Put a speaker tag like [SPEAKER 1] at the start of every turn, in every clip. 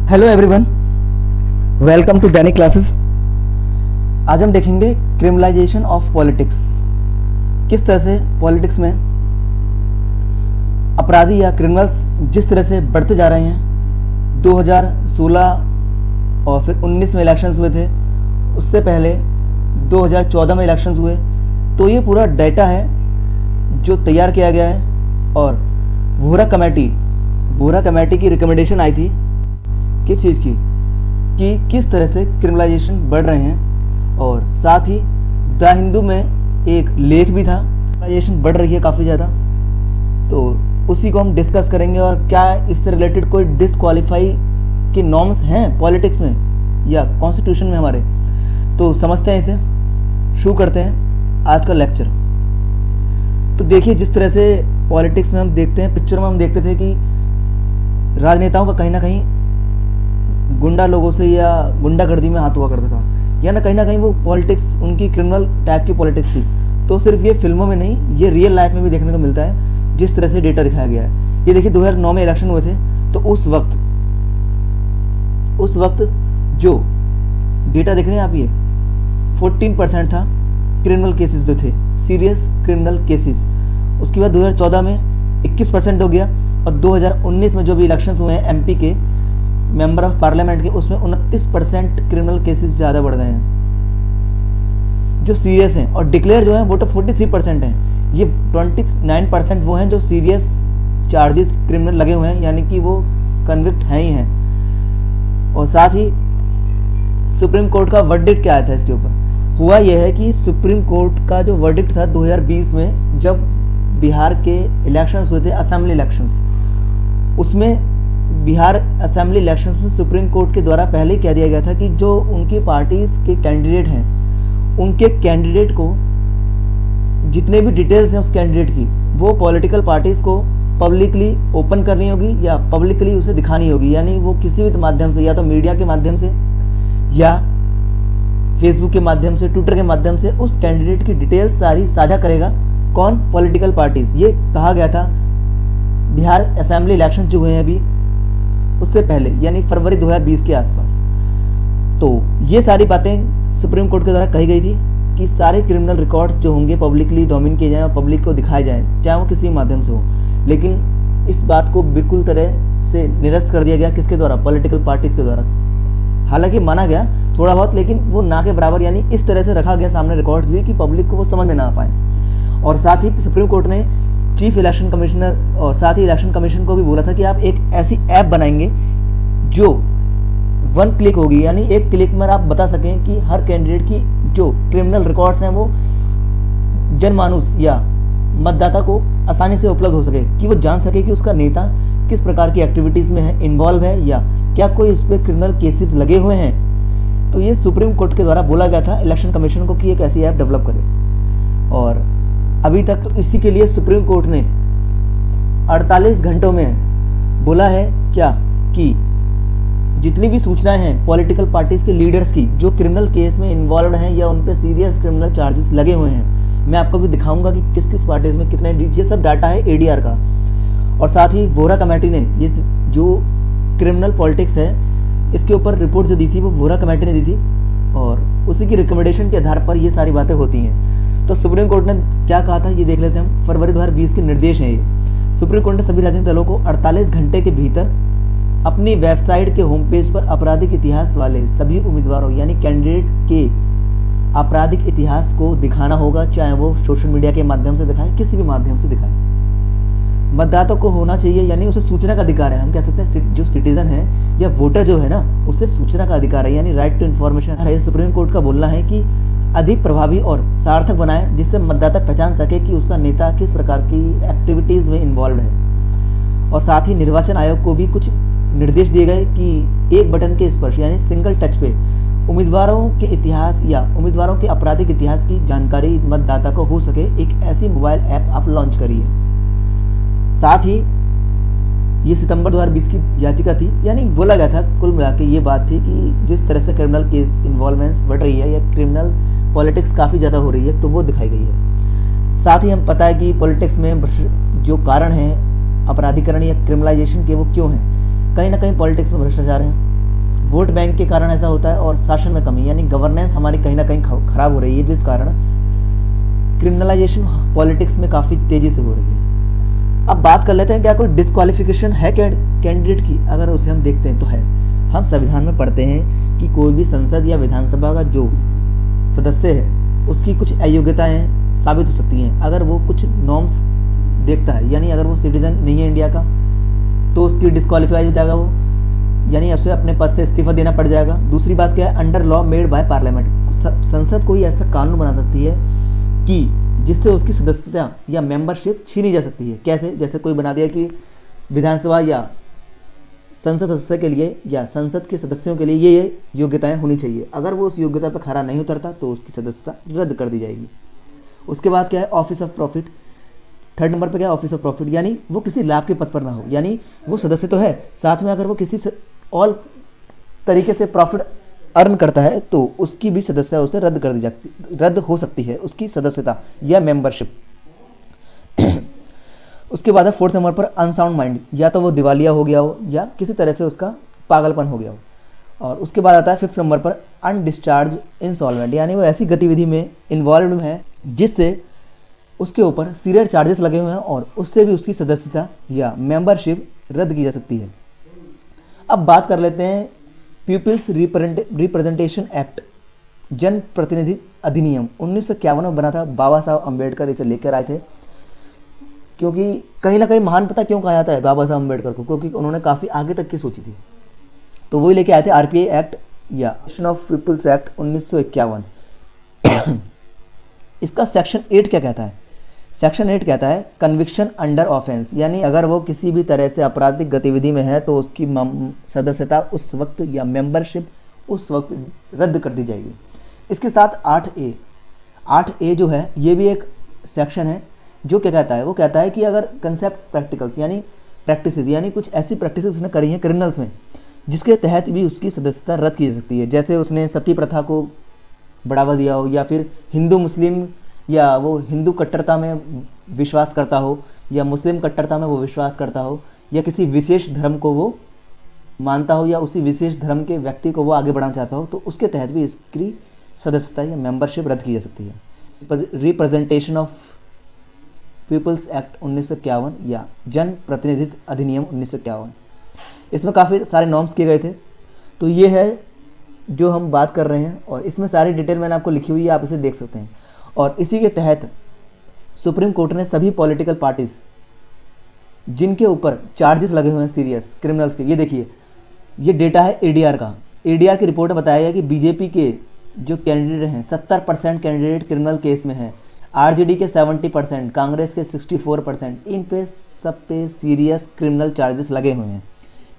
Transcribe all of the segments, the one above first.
[SPEAKER 1] Hello everyone, welcome to Dainik classes. आज हम देखेंगे क्रिमिनलाइजेशन ऑफ पॉलिटिक्स। किस तरह से पॉलिटिक्स में अपराधी या क्रिमिनल्स जिस तरह से बढ़ते जा रहे हैं। 2016 और फिर 19 में इलेक्शंस हुए थे, उससे पहले 2014 में इलेक्शंस हुए। तो ये पूरा डेटा है जो तैयार किया गया है और वोहरा कमेटी की रिकमेंडेशन आई थी किस चीज़ की, कि किस तरह से क्रिमिनलाइजेशन बढ़ रहे हैं। और साथ ही द हिंदू में एक लेख भी था, क्रिमिनलाइजेशन बढ़ रही है काफ़ी ज़्यादा। तो उसी को हम डिस्कस करेंगे और क्या इससे रिलेटेड कोई डिसक्वालीफाई के नॉर्म्स हैं पॉलिटिक्स में या कॉन्स्टिट्यूशन में हमारे। तो समझते हैं, इसे शुरू करते हैं आज का लेक्चर। तो देखिए, जिस तरह से पॉलिटिक्स में हम देखते हैं, पिक्चर में हम देखते थे कि राजनेताओं का कहीं ना कहीं गुंडा लोगों से या गुंडागर्दी में हाथ हुआ करता था, या ना कहीं वो पॉलिटिक्स उनकी क्रिमिनल टाइप की पॉलिटिक्स थी। तो सिर्फ ये फिल्मों में नहीं, ये रियल लाइफ में भी देखने को मिलता है, जिस तरह से डेटा दिखाया गया है। ये देखिए, 2009 में इलेक्शन हुए थे, तो उस वक्त जो डेटा देख रहे हैं आप, ये 14% था क्रिमिनल केसेस जो थे, सीरियस क्रिमिनल केसेस। उसके बाद 2014 में 21% हो गया, और 2019 में जो भी इलेक्शंस हुए हैं एमपी के मेंबर ऑफ पार्लियामेंट के, उसमें 29% क्रिमिनल केसेस ज़्यादा बढ़ गए हैं जो सीरियस हैं। और डिक्लेयर जो है वो तो 43% हैं। ये 29% वो हैं जो सीरियस चार्जेस क्रिमिनल लगे हुए हैं, यानी कि वो कन्विक्ट हैं ही हैं। और साथ ही सुप्रीम कोर्ट का वर्डिक्ट क्या आया था इसके ऊपर। हुआ यह है कि सुप्रीम कोर्ट का जो वर्डिक्ट था 2020 में, जब बिहार के इलेक्शंस हुए थे, असेंबली इलेक्शंस, उसमें बिहार असेंबली इलेक्शंस में सुप्रीम कोर्ट के द्वारा पहले ही कह दिया गया था कि जो उनकी पार्टीज के कैंडिडेट हैं, उनके कैंडिडेट को जितने भी डिटेल्स हैं उस कैंडिडेट की, वो पॉलिटिकल पार्टीज को पब्लिकली ओपन करनी होगी या पब्लिकली उसे दिखानी होगी। यानी वो किसी भी माध्यम से, या तो मीडिया के माध्यम से या फेसबुक के माध्यम से, ट्विटर के माध्यम से उस कैंडिडेट की डिटेल्स सारी साझा करेगा। कौन? Political parties. ये कहा गया था बिहार असेंबली इलेक्शन जो हुए हैं अभी, उससे पहले, यानी फरवरी 2020 के आसपास। तो ये सारी बातें सुप्रीम कोर्ट के द्वारा कही गई थी कि सारे क्रिमिनल रिकॉर्ड्स जो होंगे पब्लिकली डोमिन किए जाएं और पब्लिक को दिखाए जाएं, चाहे वो किसी भी माध्यम से हो। लेकिन इस बात को बिल्कुल तरह से निरस्त कर दिया गया, किसके द्वारा? पॉलिटिकल पार्टीज के द्वारा। हालांकि माना गया थोड़ा बहुत, लेकिन वो ना के बराबर, यानी इस तरह से रखा गया सामने रिकॉर्ड्स भी कि पब्लिक को वो समझ में ना आ पाए। और साथ ही सुप्रीम कोर्ट ने चीफ इलेक्शन कमिश्नर और साथ ही इलेक्शन कमीशन को भी बोला था कि आप एक ऐसी ऐप बनाएंगे जो 1 क्लिक होगी, यानी एक क्लिक में आप बता सकें कि हर कैंडिडेट की जो क्रिमिनल रिकॉर्ड्स हैं वो जनमानुस या मतदाता को आसानी से उपलब्ध हो सके, कि वो जान सके कि उसका नेता किस प्रकार की एक्टिविटीज़ में है, इन्वॉल्व है, या क्या कोई इस पर क्रिमिनल केसेस लगे हुए हैं। तो ये सुप्रीम कोर्ट के द्वारा बोला गया था इलेक्शन कमीशन को कि एक ऐसी ऐप डेवलप करे। और अभी तक इसी के लिए सुप्रीम कोर्ट ने 48 घंटों में बोला है क्या, कि जितनी भी सूचनाएं हैं पॉलिटिकल पार्टीज के लीडर्स की जो क्रिमिनल केस में इन्वॉल्व हैं या उन पे सीरियस क्रिमिनल चार्जेस लगे हुए हैं, मैं आपको भी दिखाऊंगा कि किस किस पार्टीज में कितने, ये सब डाटा है एडीआर का। और साथ ही वोहरा कमेटी ने ये जो क्रिमिनल पॉलिटिक्स है इसके ऊपर रिपोर्ट जो दी थी वो वोहरा कमेटी ने दी थी, और उसी की रिकमेंडेशन के आधार पर ये सारी बातें होती हैं। तो सुप्रीम कोर्ट ने क्या कहा था ये देख लेते हैं हम। फरवरी 2020 के निर्देश हैं ये। सुप्रीम कोर्ट ने सभी राजनीतिक दलों को 48 घंटे के भीतर अपनी वेबसाइट के होम पेज पर आपराधिक इतिहास वाले सभी उम्मीदवारों, यानी कैंडिडेट के आपराधिक इतिहास को दिखाना होगा, चाहे वो सोशल मीडिया के माध्यम से दिखाए, किसी भी माध्यम से दिखाए। मतदाता को होना चाहिए, यानी उसे सूचना का अधिकार है। हम कह सकते हैं जो सिटीजन है या वोटर जो है ना, उसे सूचना का अधिकार है, यानी राइट टू इन्फॉर्मेशन है। सुप्रीम कोर्ट का बोलना है कि अधिक प्रभावी और सार्थक बनाए, जिससे मतदाता पहचान सके कि उसका नेता किस प्रकार की एक्टिविटीज़ में इन्वॉल्व है। और साथ ही निर्वाचन आयोग को भी कुछ निर्देश दिए गए कि एक बटन के स्पर्श, यानी सिंगल टच पे उम्मीदवारों के इतिहास या उम्मीदवारों के आपराधिक इतिहास की जानकारी मतदाता को हो सके, एक ऐसी मोबाइल ऐप आप लॉन्च करिए। साथ ही ये सितंबर 2020 की याचिका थी, यानी बोला गया था, कुल मिला के ये बात थी कि जिस तरह से क्रिमिनल केस इन्वॉल्वमेंट्स बढ़ रही है या क्रिमिनल पॉलिटिक्स काफ़ी ज़्यादा हो रही है, तो वो दिखाई गई है। साथ ही हम पता है कि पॉलिटिक्स में जो कारण हैं अपराधीकरण या क्रिमिनलाइजेशन के, वो क्यों हैं? कहीं ना कहीं पॉलिटिक्स में भ्रष्टाचार है, वोट बैंक के कारण ऐसा होता है, और शासन में कमी यानी गवर्नेंस हमारी कहीं ना कहीं खराब हो रही है, जिस कारण क्रिमिनलाइजेशन पॉलिटिक्स में काफ़ी तेज़ी से हो रही है। अब बात कर लेते हैं, क्या कोई डिस्क्वालिफिकेशन है कैंडिडेट की? अगर उसे हम देखते हैं तो है। हम संविधान में पढ़ते हैं कि कोई भी संसद या विधानसभा का जो सदस्य है उसकी कुछ अयोग्यताएं साबित हो सकती हैं अगर वो कुछ नॉर्म्स देखता है, यानी अगर वो सिटीजन नहीं है इंडिया का तो उसकी डिस्क्वालीफाई हो जाएगा वो, यानी उसे अपने पद से इस्तीफा देना पड़ जाएगा। दूसरी बात क्या है, under law made by parliament, संसद कोई ऐसा कानून बना सकती है कि जिससे उसकी सदस्यता या मेंबरशिप छीनी जा सकती है। कैसे? जैसे कोई बना दिया कि विधानसभा या संसद सदस्य के लिए या संसद के सदस्यों के लिए ये योग्यताएं होनी चाहिए, अगर वो उस योग्यता पर खरा नहीं उतरता तो उसकी सदस्यता रद्द कर दी जाएगी। उसके बाद क्या है, office of profit. Third number पर क्या है, ऑफिस ऑफ प्रॉफिट, यानी वो किसी लाभ के पद पर ना हो, यानी वो सदस्य तो है, साथ में अगर वो किसी और तरीके से प्रॉफिट अर्न करता है तो उसकी भी सदस्यता उसे रद्द हो सकती है, उसकी सदस्यता या मेंबरशिप। उसके बाद है फोर्थ नंबर पर अनसाउंड माइंड, या तो वो दिवालिया हो गया हो या किसी तरह से उसका पागलपन हो गया हो। और उसके बाद आता है फिफ्थ नंबर पर अनडिस्चार्ज इंसॉल्वेंट, यानी वो ऐसी गतिविधि में इन्वॉल्व है जिससे उसके ऊपर सीरियस चार्जेस लगे हुए हैं और उससे भी उसकी सदस्यता या मेंबरशिप रद्द की जा सकती है। अब बात कर लेते हैं पीपल्स रिप्रेजेंटेशन एक्ट, जन प्रतिनिधि अधिनियम 1951 में बना था। बाबा साहब अम्बेडकर इसे लेकर आए थे, क्योंकि कहीं ना कहीं महान पता क्यों कहा जाता है बाबा साहब अम्बेडकर को, क्योंकि उन्होंने काफ़ी आगे तक की सोची थी। तो वही लेके आए थे आरपीआई एक्ट या ऑफ पीपल्स एक्ट 1951। इसका सेक्शन 8 क्या कहता है? सेक्शन 8 कहता है कन्विक्शन अंडर ऑफेंस, यानी अगर वो किसी भी तरह से आपराधिक गतिविधि में है तो उसकी सदस्यता उस वक्त या मेंबरशिप उस वक्त रद्द कर दी जाएगी। इसके साथ 8A जो है ये भी एक सेक्शन है जो क्या कहता है, वो कहता है कि अगर कंसेप्ट प्रैक्टिकल्स यानी प्रैक्टिसेस यानी कुछ ऐसी प्रैक्टिसेस उसने करी हैं क्रिमिनल्स में जिसके तहत भी उसकी सदस्यता रद्द की जा सकती है। जैसे उसने सती प्रथा को बढ़ावा दिया हो, या फिर हिंदू मुस्लिम या वो हिंदू कट्टरता में विश्वास करता हो या मुस्लिम कट्टरता में वो विश्वास करता हो, या किसी विशेष धर्म को वो मानता हो या उसी विशेष धर्म के व्यक्ति को वो आगे बढ़ाना चाहता हो, तो उसके तहत भी इसकी सदस्यता या मेंबरशिप रद्द की जा सकती है। रिप्रेजेंटेशन ऑफ पीपल्स एक्ट 1951 या जन प्रतिनिधित्व अधिनियम 1951, इसमें काफ़ी सारे नॉर्म्स किए गए थे। तो ये है जो हम बात कर रहे हैं और इसमें सारी डिटेल मैंने आपको लिखी हुई है, आप इसे देख सकते हैं। और इसी के तहत सुप्रीम कोर्ट ने सभी पॉलिटिकल पार्टीज जिनके ऊपर चार्जेस लगे हुए हैं सीरियस क्रिमिनल्स के, ये देखिए ये डेटा है एडीआर का। एडीआर की रिपोर्ट में बताया गया कि बीजेपी के जो कैंडिडेट हैं 70% कैंडिडेट क्रिमिनल केस में हैं, आरजेडी के 70%, कांग्रेस के 64%, इन पे सब पे सीरियस क्रिमिनल चार्जेस लगे हुए हैं।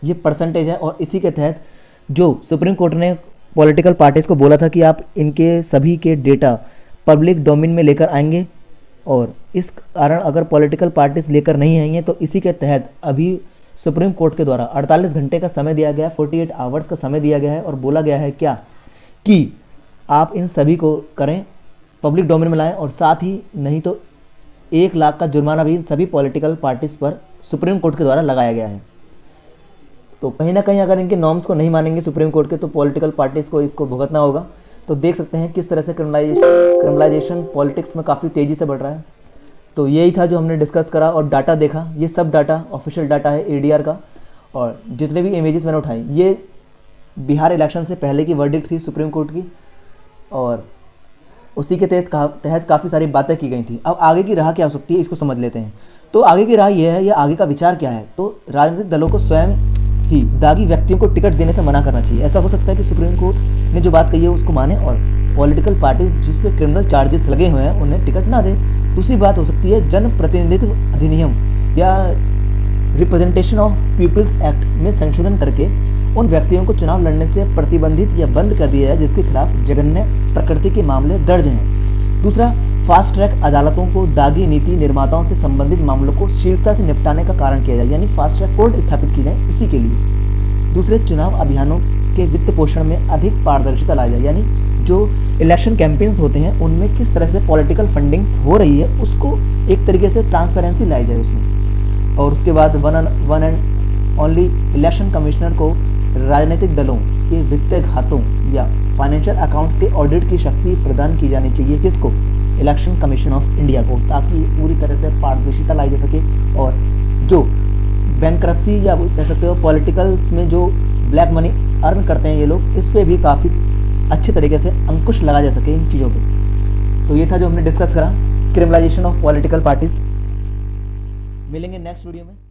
[SPEAKER 1] ये परसेंटेज है। और इसी के तहत जो सुप्रीम कोर्ट ने पॉलिटिकल पार्टीज को बोला था कि आप इनके सभी के डेटा पब्लिक डोमेन में लेकर आएंगे, और इस कारण अगर पॉलिटिकल पार्टीज लेकर नहीं आई हैं तो इसी के तहत अभी सुप्रीम कोर्ट के द्वारा 48 घंटे का समय दिया गया है, 48 आवर्स का समय दिया गया है, और बोला गया है क्या कि आप इन सभी को करें, पब्लिक डोमेन में लाएं, और साथ ही नहीं तो 1 लाख का जुर्माना भी सभी पॉलिटिकल पार्टीज पर सुप्रीम कोर्ट के द्वारा लगाया गया है। तो कहीं ना कहीं अगर इनके नॉर्म्स को नहीं मानेंगे सुप्रीम कोर्ट के तो पॉलिटिकल पार्टीज को इसको भुगतना होगा। तो देख सकते हैं किस तरह से क्रिमिनलाइजेशन पॉलिटिक्स में काफ़ी तेज़ी से बढ़ रहा है। तो यही था जो हमने डिस्कस करा और डाटा देखा। ये सब डाटा ऑफिशियल डाटा है एडीआर का, और जितने भी इमेजेस मैंने उठाई ये बिहार इलेक्शन से पहले की वर्डिक्ट थी सुप्रीम कोर्ट की, और उसी के तहत काफ़ी सारी बातें की गई थी। अब आगे की राह क्या हो सकती है इसको समझ लेते हैं। तो आगे की राह ये है या आगे का विचार क्या है, तो राजनीतिक दलों को स्वयं ही दागी व्यक्तियों को टिकट देने से मना करना चाहिए। ऐसा हो सकता है कि सुप्रीम कोर्ट ने जो बात कही है उसको माने और पॉलिटिकल पार्टीज जिस पे क्रिमिनल चार्जेस लगे हुए हैं उन्हें टिकट ना दे। दूसरी बात हो सकती है जन प्रतिनिधित्व अधिनियम या रिप्रेजेंटेशन ऑफ पीपल्स एक्ट में संशोधन करके उन व्यक्तियों को चुनाव लड़ने से प्रतिबंधित या बंद कर दिया जाए जिसके खिलाफ जघन्य प्रकृति के मामले दर्ज हैं। दूसरा, फास्ट ट्रैक अदालतों को दागी नीति निर्माताओं से संबंधित मामलों को शीघ्रता से निपटाने का कारण किया जाए, यानी फास्ट ट्रैक कोर्ट स्थापित की जाए इसी के लिए। दूसरे, चुनाव अभियानों के वित्त पोषण में अधिक पारदर्शिता लाई जाए, यानी जो इलेक्शन कैंपेन्स होते हैं उनमें किस तरह से पॉलिटिकल फंडिंग्स हो रही है उसको एक तरीके से ट्रांसपेरेंसी लाई जाए उसमें। और उसके बाद one and only election commissioner को राजनीतिक दलों के वित्तीय खातों या फाइनेंशियल अकाउंट्स के ऑडिट की शक्ति प्रदान की जानी चाहिए किसको? इलेक्शन कमीशन ऑफ इंडिया को, ताकि पूरी तरह से पारदर्शिता लाई जा सके और जो बैंकरप्सी या कह सकते हो पॉलिटिकल्स में जो ब्लैक मनी अर्न करते हैं ये लोग, इस पे भी काफ़ी अच्छे तरीके से अंकुश लगा जा सके इन चीज़ों पे। तो ये था जो हमने डिस्कस करा, क्रिमिनलाइजेशन ऑफ पॉलिटिकल पार्टीज। मिलेंगे नेक्स्ट वीडियो में।